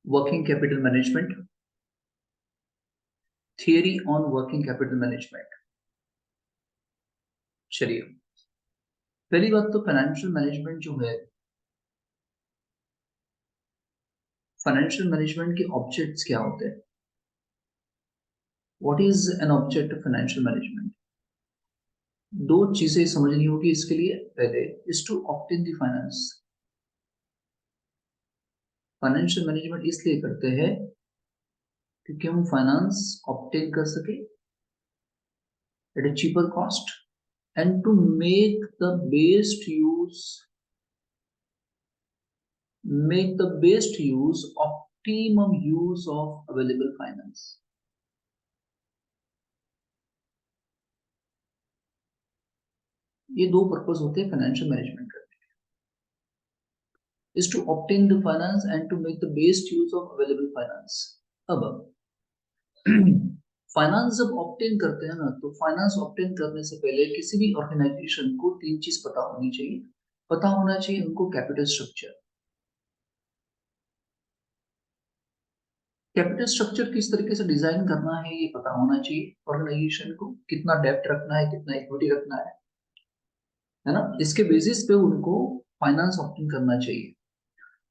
Working capital management, theory on working capital management. चलिए, पहली बात तो फाइनेंशियल मैनेजमेंट जो है, फाइनेंशियल मैनेजमेंट के ऑब्जेक्ट्स क्या होते हैं? What is an object of financial management? दो चीजें समझनी होगी इसके लिए। पहले is to obtain the finance. Financial management इसलिए करते हैं क्योंकि हम फाइनेंस ऑब्टेन कर सके at a cheaper cost and to make the best use optimum use of available finance। ये दो पर्पस होते हैं फाइनेंशियल मैनेजमेंट करने के, is to obtain the finance and to make the best use of available finance। अब finance जब obtain करते हैं ना, तो फाइनेंस ऑब्टेन करने से पहले किसी भी ऑर्गेनाइजेशन को तीन चीज पता होनी चाहिए। पता होना चाहिए उनको कैपिटल स्ट्रक्चर। कैपिटल स्ट्रक्चर किस तरीके से डिजाइन करना है ये पता होना चाहिए ऑर्गेनाइजेशन को। कितना डेब्ट रखना है, कितना इक्विटी रखना है ना। इसके बेसिस पे उनको फाइनेंस ऑब्टेन करना चाहिए।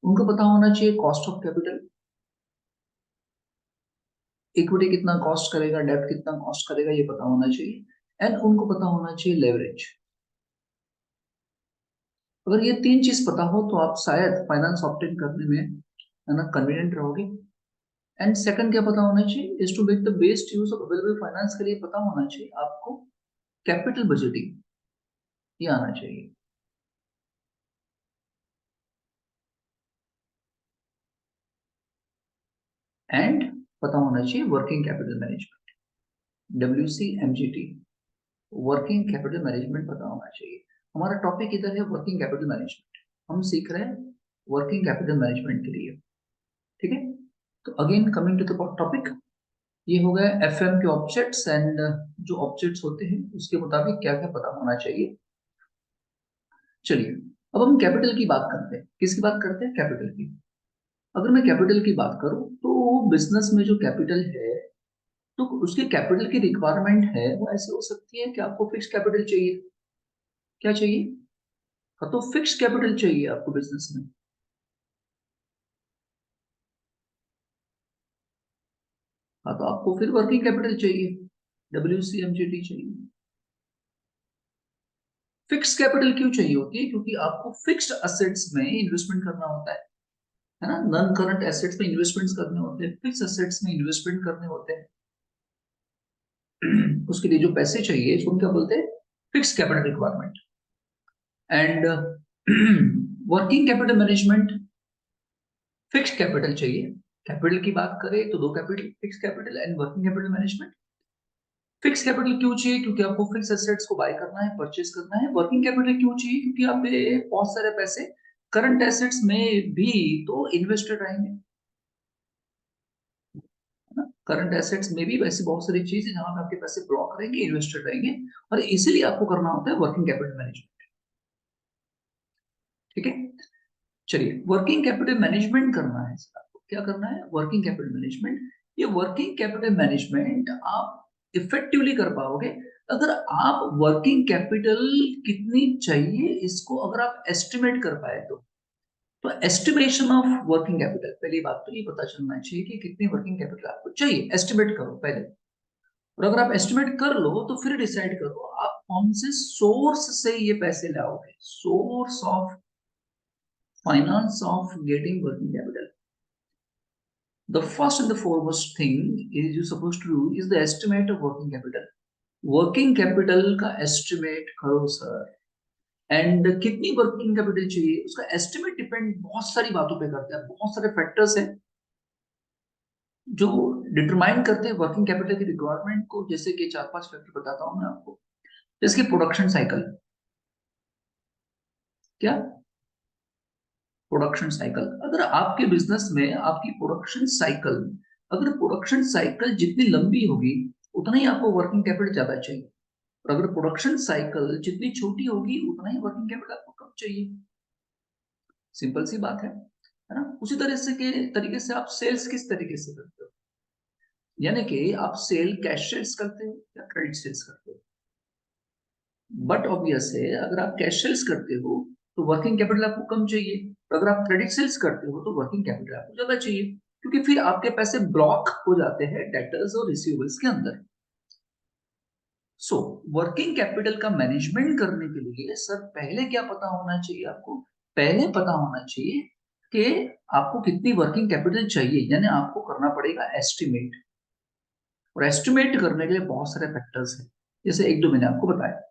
उनको पता होना चाहिए कॉस्ट ऑफ कैपिटल, इक्विटी कितना कॉस्ट करेगा, डेब्ट कितना कॉस्ट करेगा, ये पता होना चाहिए। एंड उनको पता होना चाहिए लेवरेज। अगर ये तीन चीज पता हो तो आप शायद फाइनेंस ऑब्टेन करने में, है ना, कन्वीनियंट रहोगे। एंड सेकंड क्या पता होना चाहिए? Is to make the best use of available finance. के लिए पता होना चाहिए आपको कैपिटल बजटिंग, ये आना चाहिए। एंड पता होना चाहिए working capital management, WCMGT, working capital management पता होना चाहिए। हमारा टॉपिक इधर है वर्किंग कैपिटल मैनेजमेंट। हम सीख रहे हैं वर्किंग कैपिटल मैनेजमेंट के लिए, ठीक है। तो again coming to the topic, ये हो गया FM के ऑब्जेक्ट्स। एंड जो ऑब्जेक्ट्स होते हैं उसके मुताबिक क्या क्या पता होना चाहिए। चलिए, अब हम कैपिटल की बात करते हैं। किसकी बात करते हैं? कैपिटल की। अगर मैं कैपिटल की बात करूं तो बिजनेस में जो कैपिटल है, तो उसके कैपिटल की रिक्वायरमेंट है वो ऐसे हो सकती है कि आपको फिक्स कैपिटल चाहिए। क्या चाहिए? हाँ, तो फिक्स कैपिटल चाहिए आपको बिजनेस में। हाँ, तो आपको फिर वर्किंग कैपिटल चाहिए, WCMGT चाहिए। फिक्स कैपिटल क्यों चाहिए होती है? क्योंकि आपको फिक्स्ड असेट्स में इन्वेस्टमेंट करना होता है ना। नॉन करंट एसेट्स में इन्वेस्टमेंट्स करने होते हैं, फिक्स असेट्स में इन्वेस्टमेंट करने होते हैं। उसके लिए जो पैसे चाहिए इसको क्या बोलते हैं? Fix capital requirement. And working capital management, fixed capital चाहिए। कैपिटल की बात करें तो दो capital, fix capital and working capital management. Fix capital क्यों चाहिए? क्योंकि आपको फिक्स एसेट्स को बाय करना है, परचेज करना है। वर्किंग कैपिटल क्यों चाहिए? क्योंकि आप पे बहुत सारे पैसे करंट एसेट्स में भी तो इन्वेस्टेड रहेंगे, करंट एसेट्स में भी वैसी बहुत सारी चीजें जहां पे आपके पैसे ब्लॉक रहेंगे, इन्वेस्टेड रहेंगे। और इसीलिए आपको करना होता है वर्किंग कैपिटल मैनेजमेंट, ठीक है। चलिए, वर्किंग कैपिटल मैनेजमेंट करना है सर, आपको क्या करना है? Working capital management. ये वर्किंग कैपिटल मैनेजमेंट आप इफेक्टिवली कर पाओगे अगर आप वर्किंग कैपिटल कितनी चाहिए इसको अगर आप एस्टिमेट कर पाए तो एस्टिमेशन ऑफ वर्किंग कैपिटल, पहली बात तो ये पता चलना चाहिए कि कितनी वर्किंग कैपिटल आपको चाहिए। एस्टिमेट करो पहले, और अगर आप एस्टिमेट कर लो तो फिर डिसाइड करो आप कौन से सोर्स से ये पैसे लाओगे। Source of finance of getting working capital. The first and the foremost thing is you supposed to do is the estimate of working capital। Working capital का एस्टिमेट करो सर। एंड कितनी वर्किंग कैपिटल चाहिए उसका estimate depend बहुत सारी बातों पे करता है। बहुत सारे फैक्टर्स हैं जो डिटरमाइन करते हैं वर्किंग कैपिटल की रिक्वायरमेंट को। जैसे कि चार पांच फैक्टर बताता हूं मैं आपको। जैसे कि प्रोडक्शन साइकिल। क्या? Production cycle. अगर आपके बिजनेस में आपकी प्रोडक्शन साइकिल, अगर प्रोडक्शन साइकिल जितनी लंबी होगी उतना ही आपको वर्किंग कैपिटल ज्यादा चाहिए। और अगर प्रोडक्शन साइकिल जितनी छोटी होगी उतना ही वर्किंग कैपिटल आपको कम चाहिए। सिंपल सी बात है ना। उसी तरह से के तरीके से आप सेल्स किस तरीके से करते हो, यानी कि आप सेल कैश सेल्स करते हो या क्रेडिट सेल्स करते हो। बट ऑब्वियस है अगर आप कैश सेल्स करते हो तो वर्किंग कैपिटल आपको कम चाहिए, तो अगर आप क्रेडिट सेल्स करते हो तो वर्किंग कैपिटल आपको ज्यादा चाहिए, क्योंकि फिर आपके पैसे ब्लॉक हो जाते हैं डेटर्स और रिसीवेबल्स के अंदर। सो वर्किंग कैपिटल का मैनेजमेंट करने के लिए सर पहले क्या पता होना चाहिए आपको, पहले पता होना चाहिए कि आपको कितनी वर्किंग कैपिटल चाहिए, यानी आपको करना पड़ेगा एस्टिमेट। और एस्टिमेट करने के लिए बहुत सारे फैक्टर्स हैं, जैसे एक दो मैंने आपको बताया।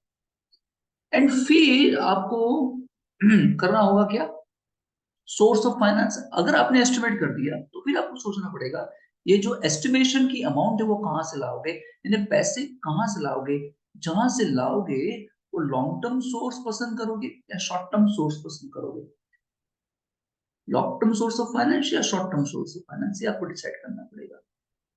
एंड फिर आपको करना होगा क्या, सोर्स ऑफ फाइनेंस। अगर आपने एस्टिमेट कर दिया तो फिर आपको सोचना पड़ेगा ये जो एस्टिमेशन की अमाउंट है वो कहां से लाओगे, यानी पैसे कहां से लाओगे। जहां से लाओगे वो लॉन्ग टर्म सोर्स पसंद करोगे या शॉर्ट टर्म सोर्स पसंद करोगे, long term source of finance या short term source of finance, ये आपको डिसाइड करना पड़ेगा।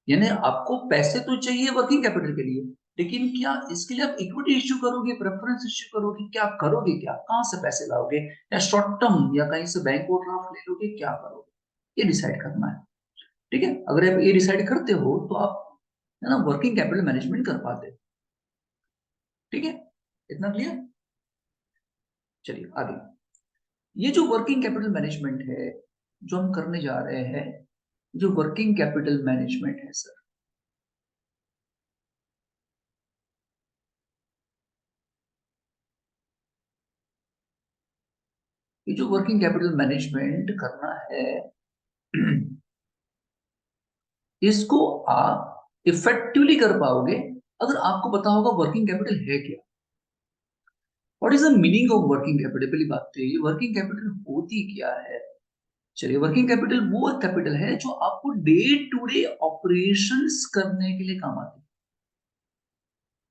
यानी आपको पैसे तो चाहिए वर्किंग कैपिटल के लिए, लेकिन क्या इसके लिए आप इक्विटी इश्यू करोगे, प्रेफरेंस इश्यू करोगे, क्या करोगे, क्या कहां से पैसे लाओगे, या शॉर्ट टर्म या कहीं से बैंक ओवरड्राफ्ट ले लोगे, क्या करोगे, ये डिसाइड करना है। ठीक है, अगर आप ये डिसाइड करते हो तो आप है ना वर्किंग कैपिटल मैनेजमेंट कर पाते हो। ठीक है, इतना क्लियर। चलिए आगे, ये जो वर्किंग कैपिटल मैनेजमेंट है जो हम करने जा रहे हैं, जो वर्किंग कैपिटल मैनेजमेंट है सर, ये जो वर्किंग कैपिटल मैनेजमेंट करना है इसको आप इफेक्टिवली कर पाओगे अगर आपको पता होगा वर्किंग कैपिटल है क्या, what is the meaning of working capital. पहली बात तो ये वर्किंग कैपिटल होती क्या है। चलिए, वर्किंग कैपिटल वो कैपिटल है जो आपको डे टू डे ऑपरेशंस करने के लिए काम आती है।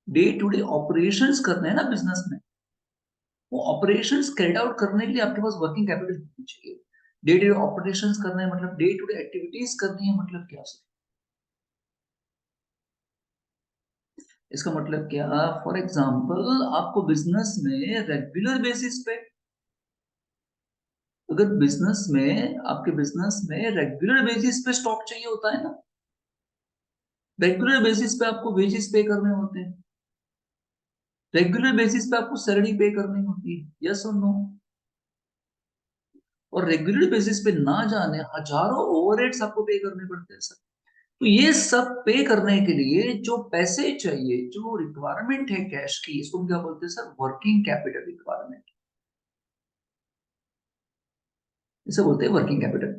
डे टू डे ऑपरेशंस करने हैं ना बिजनेस में, वो ऑपरेशंस कैरिड आउट करने के लिए आपके पास वर्किंग कैपिटल होनी चाहिए। डे टू डे ऑपरेशंस करना है मतलब डे टू डे एक्टिविटीज करनी है, मतलब क्या सर, इसका मतलब क्या, फॉर एग्जाम्पल आपको बिजनेस में रेगुलर बेसिस पे, अगर बिजनेस में आपके बिजनेस में रेगुलर बेसिस पे स्टॉक चाहिए होता है ना, रेगुलर बेसिस पे आपको वेजेस पे करने होते हैं, रेगुलर बेसिस पे आपको सैलरी पे करनी होती है, यस और नो। और रेगुलर बेसिस पे ना जाने हजारों ओवरहेड्स आपको पे करने पड़ते हैं सर। तो ये सब पे करने के लिए जो पैसे चाहिए, जो रिक्वायरमेंट है कैश की, इसको हम क्या बोलते हैं सर, वर्किंग कैपिटल रिक्वायरमेंट, इसे बोलते हैं वर्किंग कैपिटल।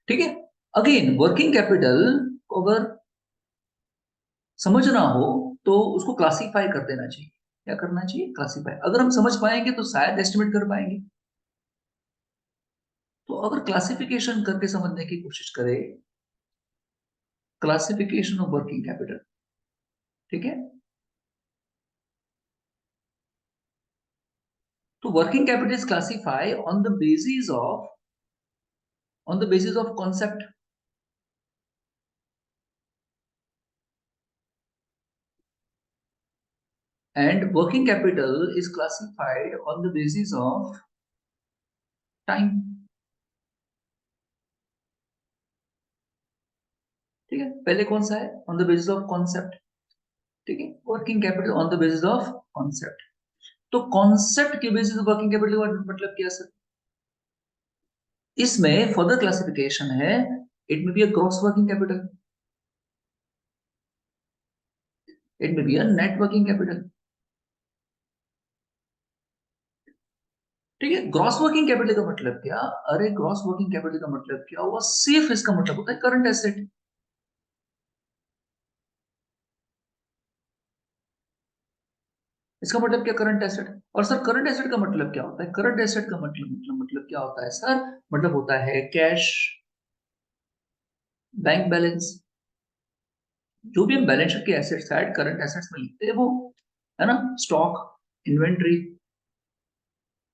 ठीक है, अगेन वर्किंग कैपिटल को अगर समझना हो तो उसको क्लासिफाई कर देना चाहिए। क्या करना चाहिए, क्लासिफाई। अगर हम समझ पाएंगे तो शायद एस्टिमेट कर पाएंगे। तो अगर क्लासिफिकेशन करके समझने की कोशिश करें, क्लासिफिकेशन ऑफ वर्किंग कैपिटल, ठीक है। तो working capital is classify on the basis of concept, and working capital is classified on the basis of time। ठीक है, पहले कौन सा है, on the basis of concept. ठीक है, working capital on the basis of concept. तो concept के बेसिस वर्किंग कैपिटल का मतलब क्या सर, इसमें फर्दर क्लासिफिकेशन है, it may be a gross working capital, it may be a net working capital. ठीक है, ग्रॉस वर्किंग कैपिटल का मतलब क्या, अरे ग्रॉस वर्किंग कैपिटल का मतलब क्या हुआ, सिर्फ इसका मतलब होता है करंट एसेट। इसका मतलब क्या, करंट एसेट। और सर करंट एसेट का मतलब क्या होता है, करंट एसेट का मतलब क्या होता है सर, मतलब होता है कैश, बैंक बैलेंस, जो भी हम बैलेंस शीट के एसेट साइड करंट एसेट्स में लिखते हैं वो, है ना, stock, inventory,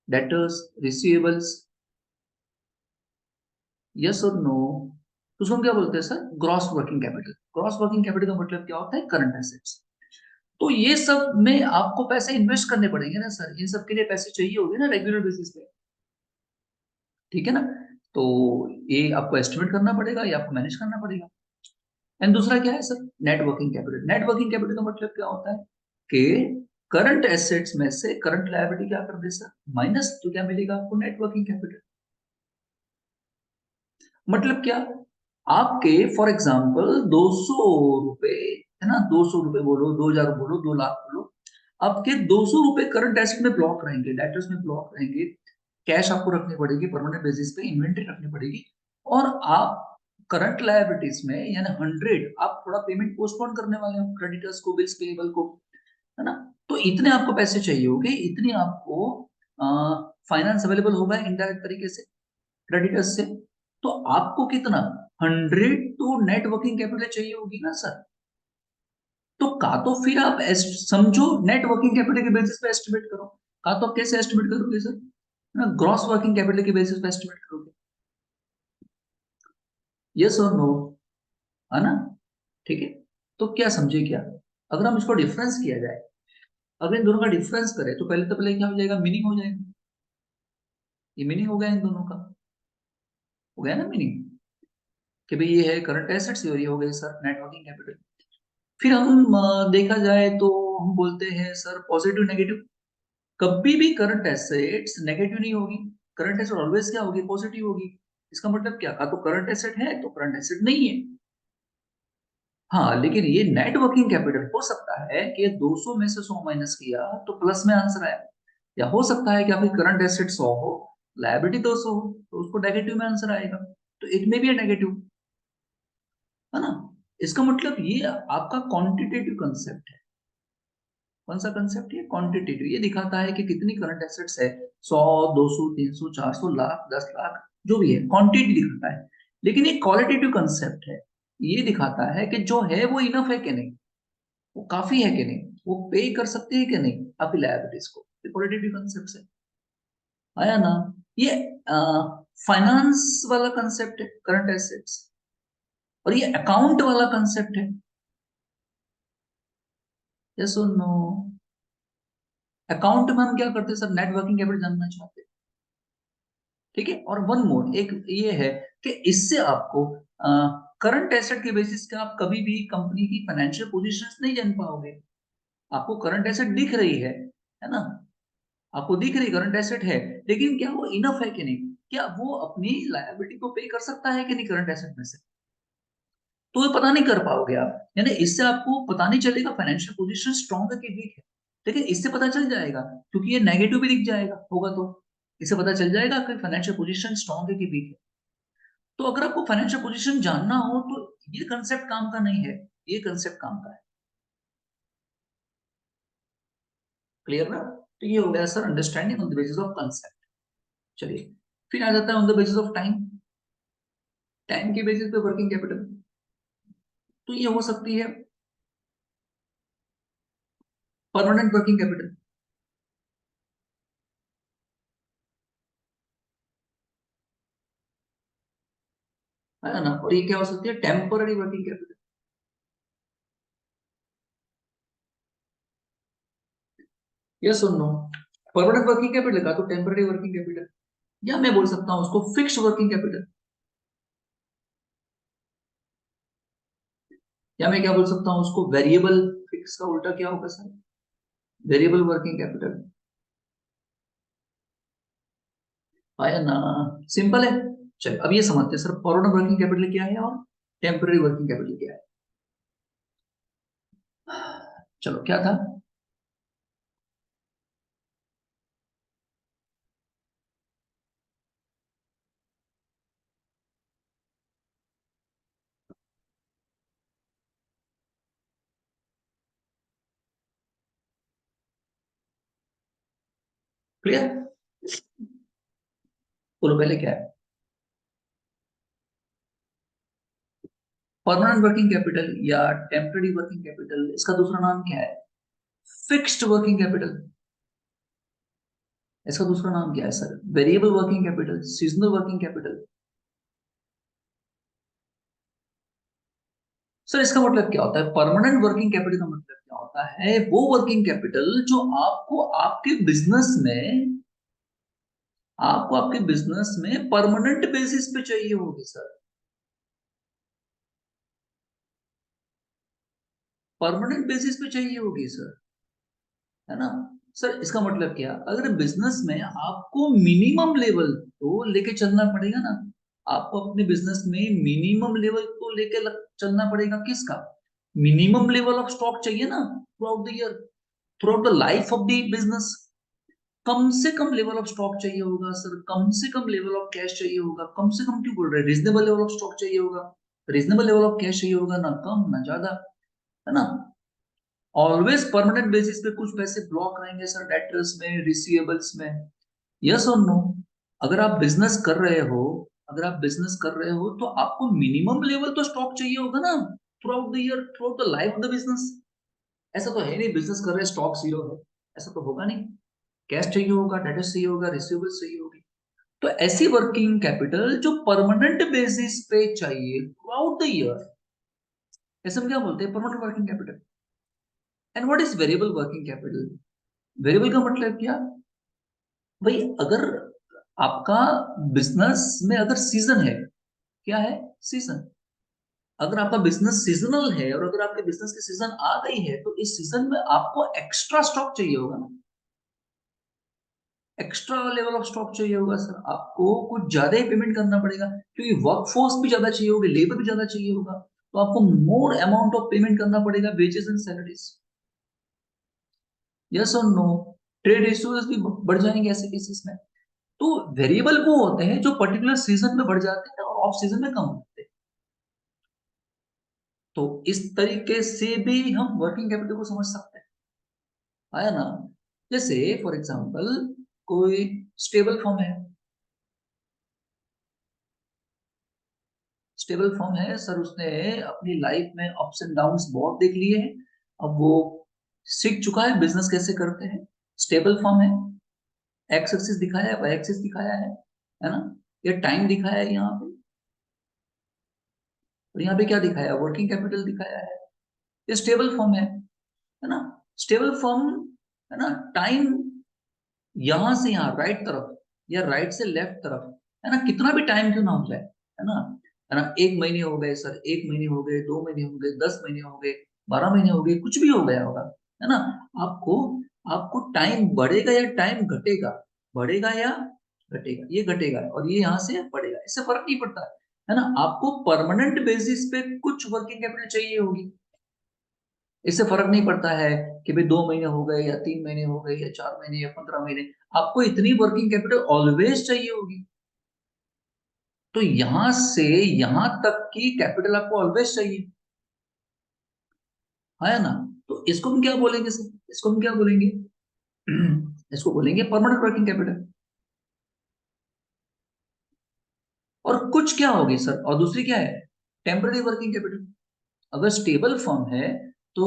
debtors, receivables, yes और नो, तो उसको हम क्या बोलते हैं sir, gross working capital. Gross working capital का मतलब क्या होता है, करंट एसेट्स। तो ये सब में आपको पैसे इन्वेस्ट करने पड़ेंगे ना सर, इन सब के लिए पैसे चाहिए होंगे ना रेगुलर बेसिस पे। ठीक है ना। तो ये आपको एस्टिमेट करना पड़ेगा, ये आपको मैनेज करना पड़ेगा। एंड दूसरा क्या है sir, net working capital. Net working capital का मतलब क्या होता है कि करंट एसेट्स में से करंट लायबिलिटी क्या कर दे सर, माइनस, तो क्या मिलेगा आपको, नेट वर्किंग कैपिटल। मतलब क्या, आपके फॉर एग्जांपल 200 रुपए है ना, 200 रुपए बोलो, 2000 बोलो, 2 लाख बोलो, आपके 200 रुपए करंट एसेट में ब्लॉक रहेंगे, डेटर्स में ब्लॉक रहेंगे, कैश आपको रखनी पड़ेगी परमानेंट बेसिस पे, इन्वेंट्री रखनी पड़ेगी, और आप करंट लायबिलिटीज में यानी 100 आप थोड़ा पेमेंट पोस्टपोन करने वाले हो, क्रेडिटर्स को, बिल्स पेएबल को, है ना। तो इतने आपको पैसे चाहिए होंगे, इतनी आपको फाइनेंस अवेलेबल होगा इनडायरेक्ट तरीके से क्रेडिटर्स से। तो आपको कितना, 100 तो नेट वर्किंग कैपिटल चाहिए होगी ना सर। तो का तो फिर आप समझो नेट वर्किंग कैपिटल के बेसिस पे एस्टिमेट करो, का तो आप कैसे एस्टिमेट करोगे सर, ना ग्रॉस वर्किंग कैपिटल के बेसिस पे एस्टिमेट करोगे। यस और नो, है ना। ठीक है, तो क्या समझे क्या, अगर हम इसको डिफरेंस किया जाए, अगर इन दोनों का डिफरेंस करें तो पहले तो पहले क्या हो जाएगा, मीनिंग हो जाएगा, ये मीनिंग हो गया इन दोनों का, हो गया ना मीनिंग, कि भाई ये है करंट एसेट्स और ये हो गई सर नेट वर्किंग कैपिटल। फिर हम देखा जाए तो हम बोलते हैं सर पॉजिटिव नेगेटिव, कभी भी करंट एसेट्स नेगेटिव नहीं होगी, करंट एसेट ऑलवेज क्या होगी, पॉजिटिव होगी। इसका मतलब क्या, का तो करंट एसेट है तो करंट एसेट नहीं है। हाँ, लेकिन ये नेट वर्किंग कैपिटल हो सकता है कि 200 में से 100 माइनस किया तो प्लस में आंसर आया, या हो सकता है कि आपकी करंट एसेट 100 हो, लायबिलिटी 200 हो, तो उसको नेगेटिव में आंसर आएगा, तो एक में भी है नेगेटिव, है ना। इसका मतलब ये आपका क्वांटिटेटिव कंसेप्ट है। कौन सा कंसेप्ट है, क्वांटिटेटिव, ये दिखाता है कि कितनी करंट एसेट्स है, 100, 200, 300, 400, लाख, 10 लाख, जो भी है क्वांटिटी दिखाता है। लेकिन ये क्वालिटेटिव कंसेप्ट है, ये दिखाता है कि जो है वो इनफ है कि नहीं, वो काफी है कि नहीं, वो पे कर सकते हैं कि नहीं आपकी लायबिलिटीज को, ये क्वालिटेटिव कंसेप्ट है, आया ना। ये फाइनेंस वाला कंसेप्ट है करंट एसेट्स, और ये अकाउंट वाला कंसेप्ट है। यस और नो, अकाउंट में हम क्या करते हैं सर, नेट वर्किंग कैपिटल जानना चाहते हैं, ठीक है। और वन मोर एक ये है कि इससे आपको करंट एसेट के बेसिस पे आप कभी भी कंपनी की फाइनेंशियल पोजीशंस नहीं जान पाओगे। आपको करंट एसेट दिख रही है ना, आपको दिख रही करंट एसेट है, लेकिन क्या वो इनफ है कि नहीं, क्या वो अपनी लायबिलिटी को पे कर सकता है कि नहीं करंट एसेट में से, तो ये पता नहीं कर पाओगे आप, यानी इससे आपको पता नहीं चलेगा फाइनेंशियल पोजीशन स्ट्रॉन्ग है कि वीक है। लेकिन इससे पता चल जाएगा, क्योंकि ये नेगेटिव भी दिख जाएगा होगा, तो इससे पता चल जाएगा कि फाइनेंशियल पोजीशन स्ट्रॉन्ग है कि वीक है। तो अगर आपको फाइनेंशियल पोजीशन जानना हो तो ये कंसेप्ट काम का नहीं है, ये कंसेप्ट काम का है। क्लियर ना। तो ये हो गया sir understanding on the basis of concept. चलिए, फिर आ जाता है on the basis of time. Time के बेसिस पे वर्किंग कैपिटल, तो ये हो सकती है परमानेंट वर्किंग कैपिटल, है ना, और ये क्या हो सकती है, टेम्पररी वर्किंग कैपिटल। यस और नो, परमानेंट वर्किंग कैपिटल का तो टेम्पररी वर्किंग कैपिटल, या मैं बोल सकता हूँ उसको फिक्स वर्किंग कैपिटल, या मैं क्या बोल सकता हूँ उसको वेरिएबल, फिक्स का उल्टा क्या होगा सर, वेरिएबल वर्किंग कैपिटल, आया ना, सिंपल है। चलिए अब ये समझते हैं सर परमानेंट वर्किंग कैपिटल क्या है और टेम्पररी वर्किंग कैपिटल क्या है। चलो क्या था, क्लियर, बोलो पहले क्या है, परमानेंट वर्किंग कैपिटल या टेम्पररी वर्किंग कैपिटल, इसका दूसरा नाम क्या है, फिक्स्ड वर्किंग कैपिटल, इसका दूसरा नाम क्या है sir, variable working capital, seasonal working capital. Sir इसका मतलब क्या होता है, परमानेंट वर्किंग कैपिटल का मतलब क्या होता है, वो वर्किंग कैपिटल जो आपको आपके बिजनेस में आपको आपके बिजनेस में परमानेंट बेसिस पे चाहिए होगी सर, परमानेंट बेसिस पे चाहिए होगी सर, है ना। सर इसका मतलब क्या, अगर बिजनेस में आपको मिनिमम लेवल तो लेके चलना पड़ेगा ना, आपको अपने बिजनेस में मिनिमम लेवल तो लेके चलना पड़ेगा, किसका, मिनिमम लेवल ऑफ स्टॉक चाहिए ना throughout the year, throughout the life of the business. कम से कम लेवल ऑफ स्टॉक चाहिए होगा सर, कम से कम लेवल ऑफ कैश चाहिए होगा, कम से कम क्यों बोल रहे हैं, रीजनेबल लेवल ऑफ स्टॉक चाहिए होगा, रीजनेबल लेवल ऑफ कैश चाहिए होगा, ना कम ना ज्यादा, है ना। ऑलवेज परमानेंट बेसिस पे कुछ पैसे ब्लॉक रहेंगे सर डेटर्स में, रिसीवेबल्स में, यस और नो। अगर आप बिजनेस कर रहे हो, अगर आप बिजनेस कर रहे हो तो आपको मिनिमम लेवल तो स्टॉक चाहिए होगा ना throughout the year, throughout the life of the business. ऐसा तो है नहीं बिजनेस कर रहे हैं स्टॉक जीरो है, ऐसा तो होगा नहीं। कैश चाहिए होगा, डेटर्स चाहिए होगा, रिसीवेबल्स चाहिए होगी। तो ऐसी वर्किंग कैपिटल जो परमानेंट बेसिस पे चाहिए थ्रू आउट द ईयर, ऐसे हम क्या बोलते हैं, permanent working capital. And what is variable working capital, variable का मतलब क्या, भाई अगर आपका बिजनेस में अगर सीजन है, क्या है, सीजन, अगर आपका बिजनेस सीजनल है और अगर आपके बिजनेस की सीजन आ गई है तो इस सीजन में आपको एक्स्ट्रा स्टॉक चाहिए होगा ना, एक्स्ट्रा लेवल ऑफ स्टॉक चाहिए होगा सर, आपको कुछ ज्यादा ही पेमेंट करना पड़ेगा, क्योंकि वर्कफोर्स भी ज्यादा चाहिए होगी, लेबर भी ज्यादा चाहिए होगा, तो आपको मोर अमाउंट ऑफ पेमेंट करना पड़ेगा, वेजेस एंड सैलरीज, यस और नो। ट्रेड रेशियोज भी बढ़ जाएंगे ऐसे केसेस में। तो वेरिएबल वो होते हैं जो पर्टिकुलर सीजन में बढ़ जाते हैं और ऑफ सीजन में कम होते हैं। तो इस तरीके से भी हम वर्किंग कैपिटल को समझ सकते हैं, आया ना। जैसे फॉर एग्जांपल कोई स्टेबल फर्म है, स्टेबल फर्म है सर, उसने अपनी लाइफ में अप्स एंड डाउन्स बहुत देख लिए हैं, अब वो सीख चुका है बिजनेस कैसे करते हैं, स्टेबल फर्म है, एक्स एक्सिस दिखाया है, वाई एक्सिस दिखाया है ना, ये टाइम दिखाया है यहाँ पे, और यहाँ पे क्या दिखाया है, वर्किंग कैपिटल दिखाया है, ये स्टेबल फर्म है ना। स्टेबल फर्म, है ना, टाइम यहां से यहाँ राइट तरफ या राइट से लेफ्ट तरफ, है ना, कितना भी टाइम क्यों ना हो जाए, है ना, 1 महीने हो गए सर, 1 महीने हो गए, 2 महीने हो गए, 10 महीने हो गए, 12 महीने हो गए, कुछ भी हो गया होगा, है ना। आपको आपको टाइम बढ़ेगा या टाइम घटेगा, बढ़ेगा या घटेगा, ये घटेगा और ये यहाँ से बढ़ेगा, इससे फर्क नहीं पड़ता, है ना। आपको परमानेंट बेसिस पे कुछ वर्किंग कैपिटल चाहिए होगी, इससे फर्क नहीं पड़ता है कि भाई 2 महीने हो गए या 3 महीने हो गए या 4 महीने या 15 महीने, आपको इतनी वर्किंग कैपिटल ऑलवेज चाहिए होगी। तो यहां से यहां तक की कैपिटल आपको ऑलवेज चाहिए, है ना। तो इसको हम क्या बोलेंगे सर, इसको हम क्या बोलेंगे, इसको बोलेंगे परमानेंट वर्किंग कैपिटल। और कुछ क्या होगी सर, और दूसरी क्या है, टेम्पररी वर्किंग कैपिटल। अगर स्टेबल फर्म है तो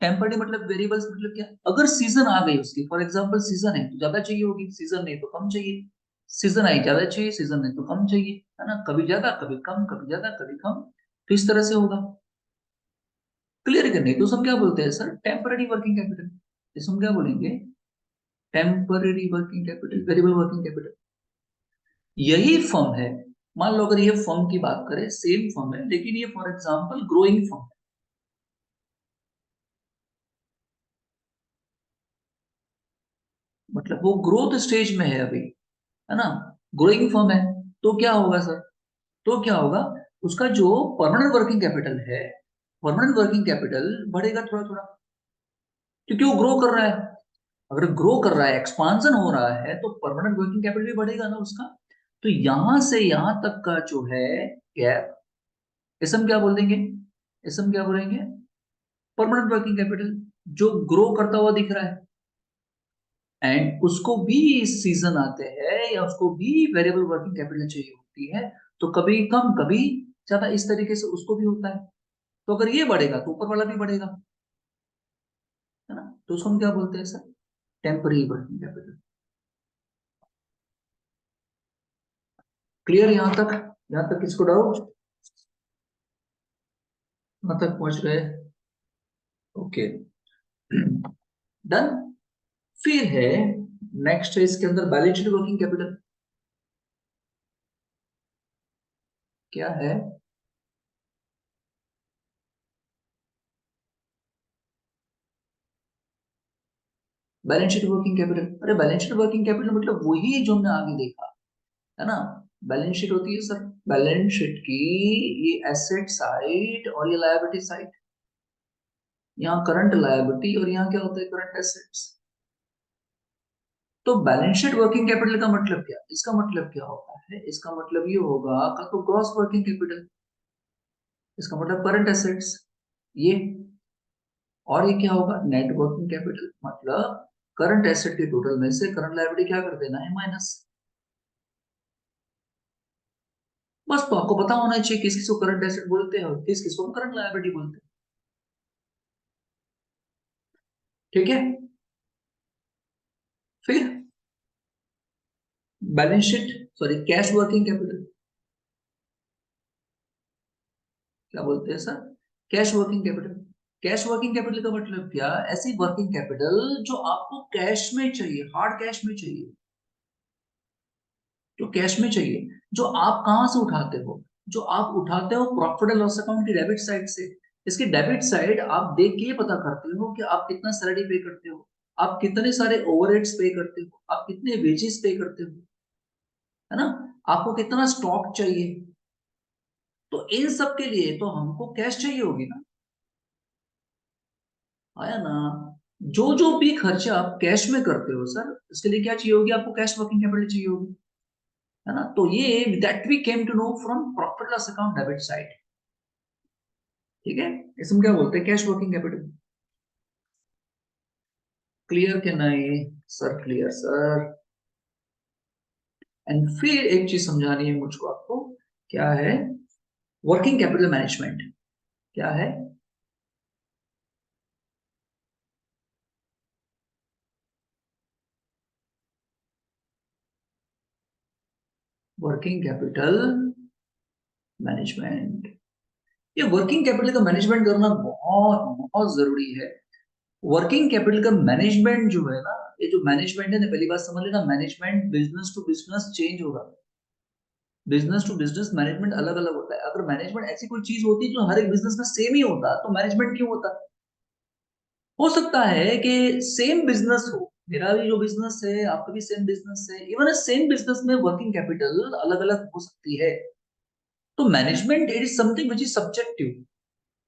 टेम्पररी मतलब वेरिएबल्स मतलब क्या, अगर सीजन आ गई उसकी, फॉर एग्जांपल सीजन है तो ज्यादा चाहिए होगी, सीजन नहीं तो कम चाहिए, सीजन आई ज्यादा चाहिए, सीजन नहीं तो कम चाहिए, है ना, कभी ज्यादा कभी कम, कभी ज्यादा कभी कम, तो इस तरह से होगा। क्लियर करने तो हम क्या बोलते हैं सर, टेम्पररी वर्किंग कैपिटल, इसे हम क्या बोलेंगे, temporary working capital, variable working capital. यही फर्म है, मान लो अगर ये फर्म की बात करें, सेम फर्म है लेकिन ये फॉर एग्जांपल ग्रोइंग फर्म, मतलब वो ग्रोथ स्टेज में है अभी, है ना, ग्रोइंग फर्म है, तो क्या होगा सर, तो क्या होगा, उसका जो परमानेंट वर्किंग कैपिटल है, परमानेंट वर्किंग कैपिटल बढ़ेगा थोड़ा थोड़ा, क्योंकि वो ग्रो कर रहा है। अगर ग्रो कर रहा है, एक्सपांशन हो रहा है, तो परमानेंट वर्किंग कैपिटल भी बढ़ेगा ना उसका। तो यहां से यहां तक का जो है गैप, इसे हम क्या बोल देंगे, इसे हम क्या बोलेंगे, परमानेंट वर्किंग कैपिटल, जो ग्रो करता हुआ दिख रहा है, एंड उसको भी सीजन आते हैं या उसको भी वेरिएबल वर्किंग कैपिटल चाहिए होती है, तो कभी कम कभी ज्यादा, इस तरीके से उसको भी होता है। तो अगर ये बढ़ेगा तो ऊपर वाला भी बढ़ेगा, है ना। तो उसको हम क्या बोलते हैं sir, temporary working capital. Clear यहां तक, यहां तक किसको डाउट, यहां तक पहुंच गए, ओके, डन। फिर है नेक्स्ट है इसके अंदर बैलेंस शीट वर्किंग कैपिटल। क्या है? बैलेंस शीट वर्किंग कैपिटल, अरे बैलेंस शीट वर्किंग कैपिटल मतलब वही जो हमने आगे देखा है ना। बैलेंस शीट होती है सर, बैलेंस शीट की ये एसेट साइड और ये लायबिलिटी साइड। यहाँ करंट लायबिलिटी और यहाँ क्या होता है, करंट एसेट्स। तो बैलेंस शीट वर्किंग कैपिटल का मतलब क्या, इसका मतलब क्या होता है, इसका मतलब ये होगा का तो ग्रॉस वर्किंग कैपिटल, इसका मतलब करंट एसेट्स ये। और ये क्या होगा, नेट वर्किंग कैपिटल, मतलब करंट एसेट के टोटल में से करंट लायबिलिटी क्या कर देना है, माइनस। बस तो आपको पता होना चाहिए किस किस को करंट एसेट बोलते हैं और किस किस को करंट लायबिलिटी बोलते हैं। ठीक है। फिर balance sheet, sorry cash working capital, क्या बोलते हैं sir, cash working capital. Cash working capital का मतलब क्या, ऐसी वर्किंग कैपिटल जो आपको कैश में चाहिए, हार्ड कैश में चाहिए, जो कैश में चाहिए, जो आप कहां से उठाते हो, जो आप उठाते हो प्रॉफिट एंड लॉस अकाउंट की डेबिट साइड से। इसकी डेबिट साइड आप देख के ये पता करते हो कि आप कितना सैलरी पे करते हो, आप कितने सारे ओवरहेड्स पे करते हो, आप कितने वेजेस पे करते हो, है ना, आपको कितना स्टॉक चाहिए। तो इन सब के लिए तो हमको कैश चाहिए होगी ना, आया ना। जो जो भी खर्चा आप कैश में करते हो सर, इसके लिए क्या चाहिए होगी, आपको कैश वर्किंग कैपिटल चाहिए होगी, है ना। तो ये that we came to know from profit loss account debit side. ठीक है, इसमें क्या बोलते हैं, कैश वर्किंग कैपिटल। क्लियर के नहीं सर, क्लियर सर। एंड फिर एक चीज समझानी है मुझको आपको, क्या है, वर्किंग कैपिटल मैनेजमेंट क्या है। वर्किंग कैपिटल मैनेजमेंट, ये वर्किंग कैपिटल का मैनेजमेंट करना बहुत बहुत जरूरी है। वर्किंग कैपिटल का मैनेजमेंट जो है ना, ये जो मैनेजमेंट है ना, पहली बात समझ लेना, management business to business change होगा। बिजनेस टू बिजनेस मैनेजमेंट अलग अलग होता है। अगर मैनेजमेंट ऐसी कोई चीज होती जो हर एक बिजनेस में सेम ही होता तो मैनेजमेंट क्यों होता। हो सकता है कि सेम बिजनेस हो, मेरा भी जो बिजनेस है आपका भी सेम बिजनेस है, इवन सेम बिजनेस में वर्किंग कैपिटल अलग अलग हो सकती है। तो management it is something which is subjective,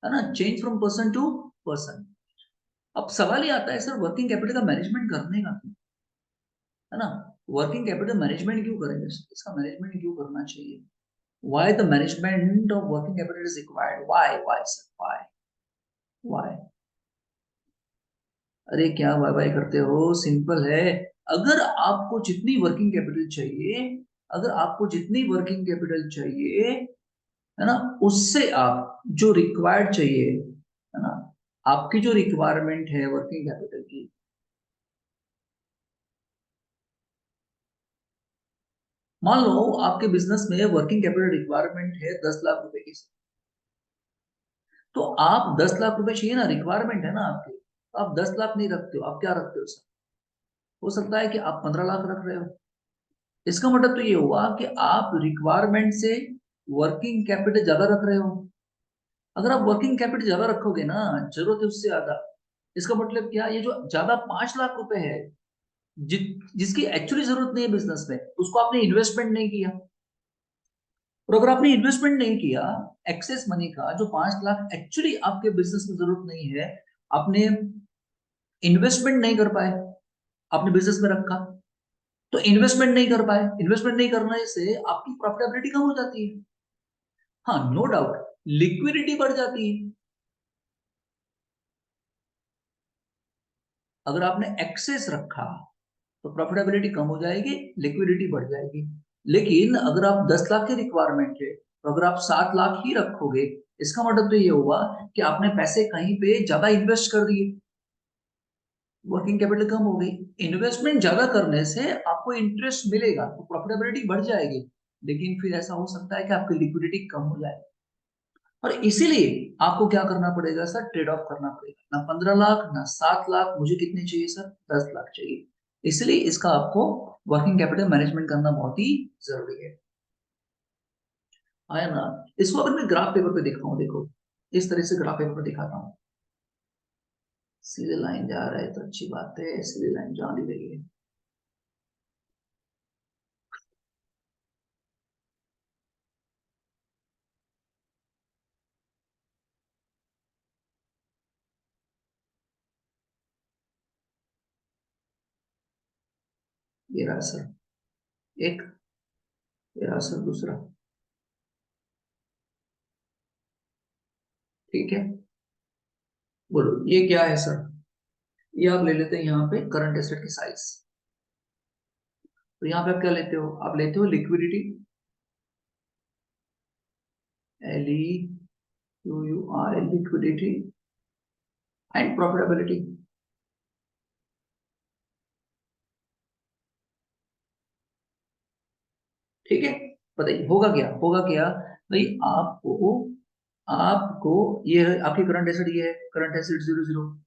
है ना, change from person to person. अब सवाल ये आता है सर वर्किंग कैपिटल का मैनेजमेंट करने का, है ना, वर्किंग कैपिटल मैनेजमेंट क्यों करेंगे, इसका मैनेजमेंट क्यों करना चाहिए, why the management of working capital is required, why sir, why। अरे क्या वाई वाई करते हो, सिंपल है। अगर आपको जितनी वर्किंग कैपिटल चाहिए, अगर आपको जितनी वर्किंग कैपिटल चाहिए, है ना, उससे आप जो रिक्वायर्ड चाहिए, है ना, आपकी जो रिक्वायरमेंट है वर्किंग कैपिटल की, मान लो आपके बिजनेस में वर्किंग कैपिटल रिक्वायरमेंट है 10 लाख रुपए की, तो आप 10 लाख रुपए चाहिए ना, रिक्वायरमेंट है ना आपकी, तो आप 10 लाख नहीं रखते हो, आप क्या रखते हो सर, हो सकता है कि आप 15 लाख रख रहे हो। इसका मतलब तो ये हुआ कि आप रिक्वायरमेंट से वर्किंग कैपिटल ज्यादा रख रहे हो। अगर आप वर्किंग कैपिटल ज्यादा रखोगे ना, जरूरत है उससे ज्यादा, इसका मतलब क्या, ये जो ज्यादा 5 लाख रुपए है, जिसकी एक्चुअली जरूरत नहीं है बिजनेस में, उसको आपने इन्वेस्टमेंट नहीं किया। और अगर आपने इन्वेस्टमेंट नहीं किया एक्सेस मनी का, जो 5 लाख एक्चुअली आपके बिजनेस में जरूरत नहीं है, आपने इन्वेस्टमेंट नहीं कर पाए, आपने बिजनेस में रखा, तो इन्वेस्टमेंट नहीं कर पाए, इन्वेस्टमेंट नहीं करने से आपकी प्रॉफिटेबिलिटी कम हो जाती है। हाँ नो डाउट, लिक्विडिटी बढ़ जाती है। अगर आपने एक्सेस रखा तो प्रॉफिटेबिलिटी कम हो जाएगी, लिक्विडिटी बढ़ जाएगी। लेकिन अगर आप 10 लाख की रिक्वायरमेंट है, तो अगर आप 7 लाख ही रखोगे, इसका मतलब तो ये हुआ कि आपने पैसे कहीं पे ज्यादा इन्वेस्ट कर दिए, वर्किंग कैपिटल कम हो गई। इन्वेस्टमेंट ज्यादा करने से आपको इंटरेस्ट मिलेगा तो प्रॉफिटेबिलिटी बढ़ जाएगी, लेकिन फिर ऐसा हो सकता है कि आपकी लिक्विडिटी कम हो जाए। और इसीलिए आपको क्या करना पड़ेगा सर, ट्रेड ऑफ करना पड़ेगा, ना 15 लाख ना 7 लाख, मुझे कितने चाहिए सर, 10 लाख चाहिए। इसलिए इसका आपको वर्किंग कैपिटल मैनेजमेंट करना बहुत ही जरूरी है। आया ना? इसको अगर मैं ग्राफ पेपर पे दिखाऊं, देखो इस तरह से ग्राफ पेपर पे दिखाता हूँ। सीधे लाइन जा रहा है तो अच्छी बात है, सीधे लाइन जा नहीं रही है। ये रहा सर एक, ये रहा सर दूसरा। ठीक है, बोलो ये क्या है सर? ये आप ले लेते हैं यहाँ पे करंट एसेट की साइज। तो यहाँ पे आप क्या लेते हो? आप लेते हो liquidity, LEQUR, liquidity and profitability. ठीक है, बताइए होगा क्या, होगा क्या भाई? आपको आपको ये है आपकी करंट एसेट, ये है करंट एसेट 0 0।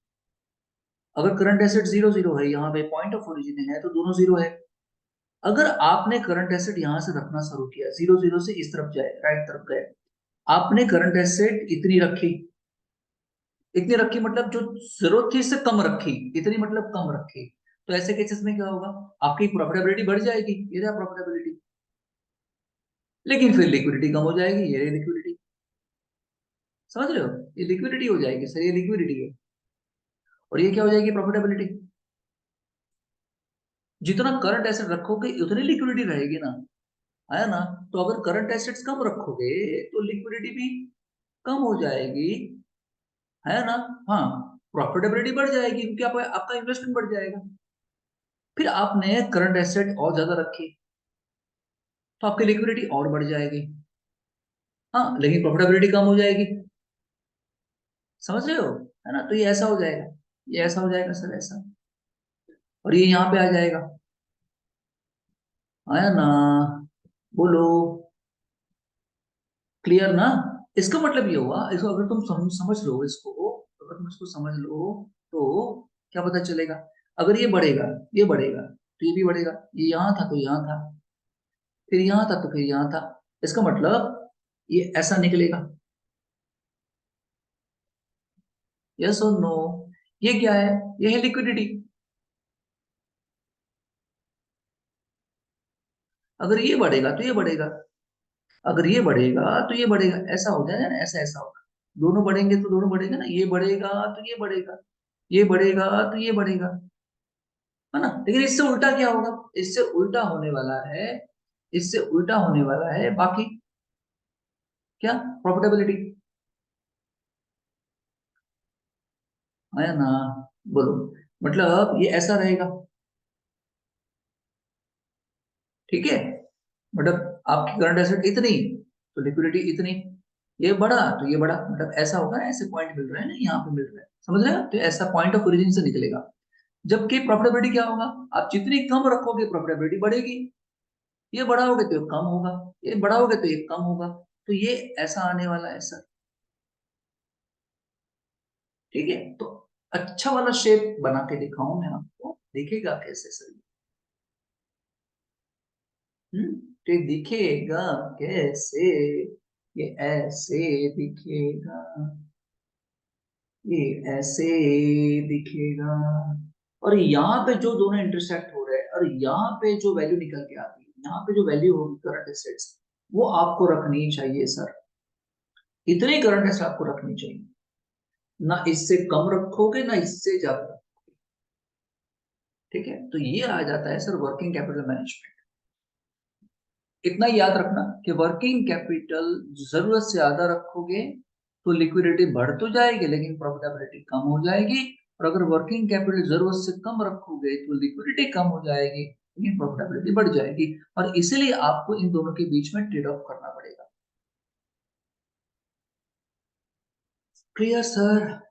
अगर करंट एसेट 0 0 है, यहाँ पे पॉइंट ऑफ ओरिजिन है तो दोनों जीरो है। अगर आपने करंट एसेट यहां से रखना शुरू किया, 0 0 से इस तरफ जाए, राइट तरफ गए, आपने करंट एसेट इतनी रखी, इतनी रखी मतलब जो जरूरत थी इससे कम रखी, इतनी मतलब कम रखी, तो ऐसे केसेस में क्या होगा? आपकी प्रॉफिटेबिलिटी बढ़ जाएगी, ये रहा प्रॉफिटेबिलिटी। लेकिन फिर लिक्विडिटी कम हो जाएगी, ये रही लिक्विडिटी। समझ रहे हो? ये लिक्विडिटी हो जाएगी सर, ये लिक्विडिटी है। और ये क्या हो जाएगी? प्रॉफिटेबिलिटी। जितना करंट एसेट रखोगे उतनी लिक्विडिटी रहेगी ना, है ना? तो अगर करंट एसेट्स कम रखोगे तो लिक्विडिटी भी कम हो जाएगी, है ना? हाँ, प्रॉफिटेबिलिटी बढ़ जाएगी क्योंकि आपका इन्वेस्टमेंट बढ़ जाएगा। फिर आपने करंट एसेट और ज्यादा रखी तो आपकी लिक्विडिटी और बढ़ जाएगी। हाँ, लेकिन प्रॉफिटेबिलिटी कम हो जाएगी। समझ रहे हो? है ना? तो ये ऐसा हो जाएगा, ये ऐसा हो जाएगा सर, ऐसा। और ये यहाँ पे आ जाएगा। आया ना? बोलो। क्लियर ना? इसका मतलब ये हुआ, इसको अगर तुम समझ लो इसको, अगर तुम इसको समझ लो तो क्या पता चलेगा? अगर ये बढ़ेगा, ये बढ़ेगा तो ये भी बढ़ेगा, ये यहाँ था तो यहाँ था, फिर यहाँ था तो फिर यहाँ था। इसका मतलब ये ऐसा निकलेगा। यस और नो? ये क्या है? ये है लिक्विडिटी। अगर ये बढ़ेगा तो ये बढ़ेगा, अगर ये बढ़ेगा तो ये बढ़ेगा, ऐसा हो जाएगा ना, ऐसा ऐसा होगा। दोनों बढ़ेंगे तो दोनों बढ़ेगा ना, ये बढ़ेगा तो ये बढ़ेगा, ये बढ़ेगा तो ये बढ़ेगा, है ना? लेकिन इससे उल्टा क्या होगा? इससे उल्टा होने वाला है, इससे उल्टा होने वाला है बाकी, क्या? प्रॉफिटेबिलिटी। है ना? बोलो। मतलब ये ऐसा रहेगा। ठीक है, मतलब आपकी करंट एसेट इतनी तो लिक्विडिटी इतनी, ये बढ़ा तो ये बढ़ा, मतलब ऐसा होगा ना, ऐसे पॉइंट मिल रहे हैं ना, यहाँ पे मिल रहे हैं, समझ रहे हो? तो ऐसा पॉइंट ऑफ ओरिजिन से निकलेगा। जबकि प्रॉफिटेबिलिटी क्या होगा? आप जितनी कम रखोगे प्रॉफिटेबिलिटी बढ़ेगी, ये बढ़ाओगे तो ये कम होगा, ये बढ़ाओगे तो ये कम होगा। तो ये ऐसा आने वाला है सर। ठीक है, तो अच्छा वाला शेप बना के दिखाऊं मैं आपको, दिखेगा कैसे सर? तो ये दिखेगा कैसे? ये ऐसे दिखेगा, ये ऐसे दिखेगा। और यहाँ पे जो दोनों इंटरसेक्ट हो रहे हैं और यहाँ पे जो वैल्यू निकल के आती है, यहाँ पे जो वैल्यू होगी करंट एसेट्स, वो आपको रखनी चाहिए सर। इतनी करंट एसेट आपको रखनी चाहिए, ना इससे कम रखोगे ना इससे ज्यादा। ठीक है, तो ये आ जाता है सर वर्किंग कैपिटल मैनेजमेंट। इतना ही याद रखना कि वर्किंग कैपिटल जरूरत से ज्यादा रखोगे तो लिक्विडिटी बढ़ तो जाएगी लेकिन प्रॉफिटेबिलिटी कम हो जाएगी। और अगर वर्किंग कैपिटल जरूरत से कम रखोगे तो लिक्विडिटी कम हो जाएगी लेकिन प्रॉफिटेबिलिटी बढ़ जाएगी। और इसीलिए आपको इन दोनों के बीच में ट्रेड ऑफ करना पड़ेगा। Clear sir?